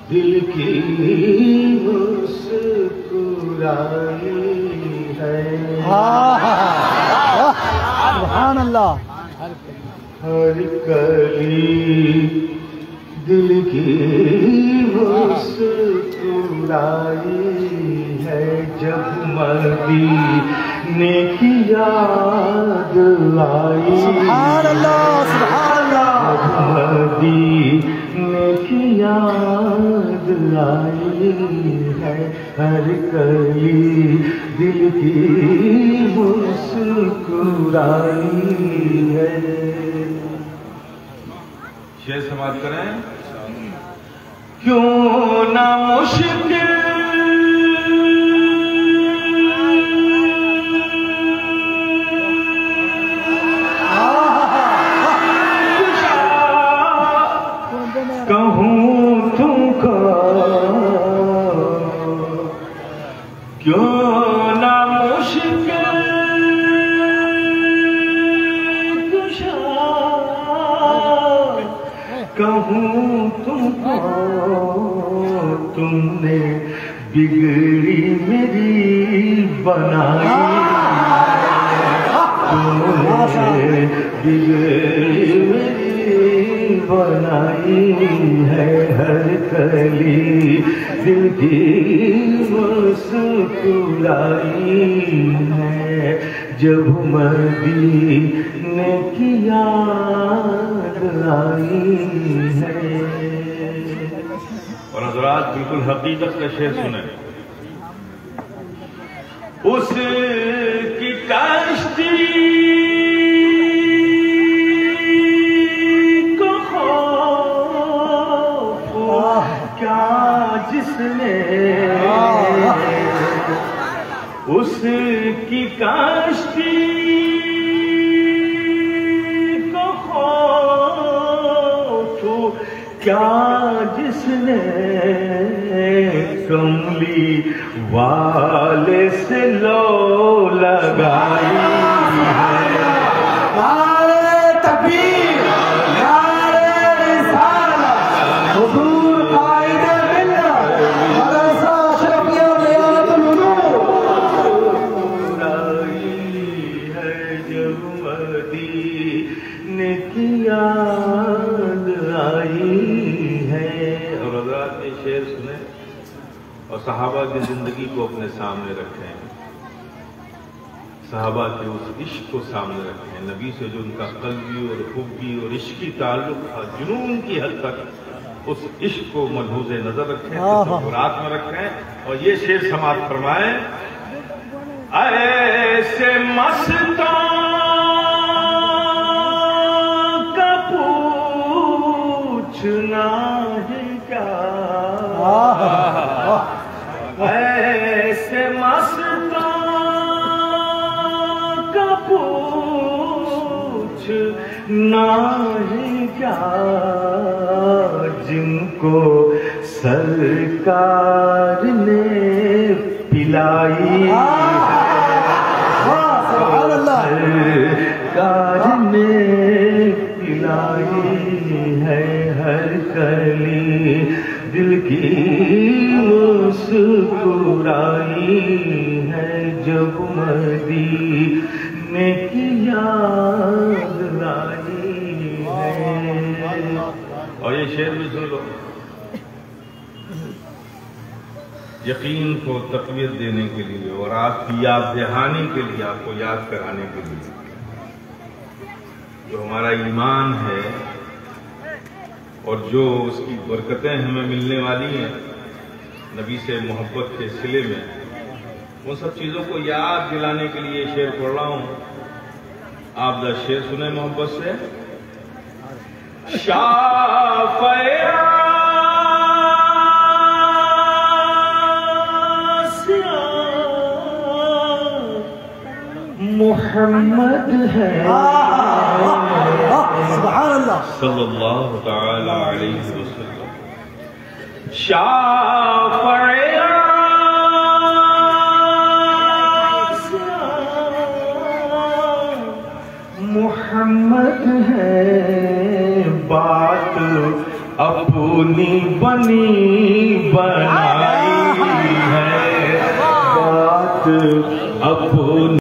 दिल की मुस्कुराई है। सुभान अल्लाह। हर कली दिल की मुस्कुराई है। जब मदीने की याद आई, सुभान अल्लाह, सुभान अल्लाह। मदीने की याद आई है। हर कली दिल की मुस्कुराई है। शेर समाप्त करें। क्यों ना मुश्किल कहूँ तुमको, क्यों ना मुश्किल कुशा कहूँ तुमको, तुमने बिगड़ी मेरी बनाई, तुमने बिगड़ी मेरी बनाई है। हर कली दिल की मुस्कुराई है। जब मदीने की याद आई है। और हज़रात बिल्कुल हकीकत का शेर सुने। उसकी कश्ती को खौफ क्या जिसने, उसकी कश्ती को खौफ क्या जिसने, कमली वाले से लो लगाई है। नारे तकबीर, नारे रिसालत, हुजूर कायदे मिल्लत, मदरसा अशरफिया रियादुल उलूम। है जब मदीने की याद आई है। और हज़रात ने शेर सुने और सहाबा की जिंदगी को अपने सामने रखें, सहाबा के उस इश्क को सामने रखें, नबी से जो उनका कल्बी और हुब्बी और इश्की ताल्लुक था, जुनून की हद तक उस इश्क को मलहूज़े नजर रखें, तसव्वुरात में रखें। और ये शेर समाप्त फरमाएं। ऐसे मस्तां का पूछना है क्या, ऐसे मस्तां का पूछना है क्या, जिनको सरकार ने पिलाई, सरकार ने पिलाई है। हर कली दिल की मुस्कुराई है। जब मदीने की याद आई है। और ये शेर भी सुन लो। यकीन को तक़वीयत देने के लिए और आपकी याद दहानी के लिए, आपको याद कराने के लिए, जो हमारा ईमान है और जो उसकी बरकतें हमें मिलने वाली हैं नबी से मोहब्बत के सिले में, उन सब चीज़ों को याद दिलाने के लिए शेर पढ़ रहा हूँ। आप 10 शेर सुने मोहब्बत से। शाफ़िया मोहम्मद है, सुभान अल्लाह, सल्लल्लाहु तआला अलैहि वसल्लम। शाफ़िया मोहम्मद है, बात अपनी अपनी बनी बनाई है, बात अपनी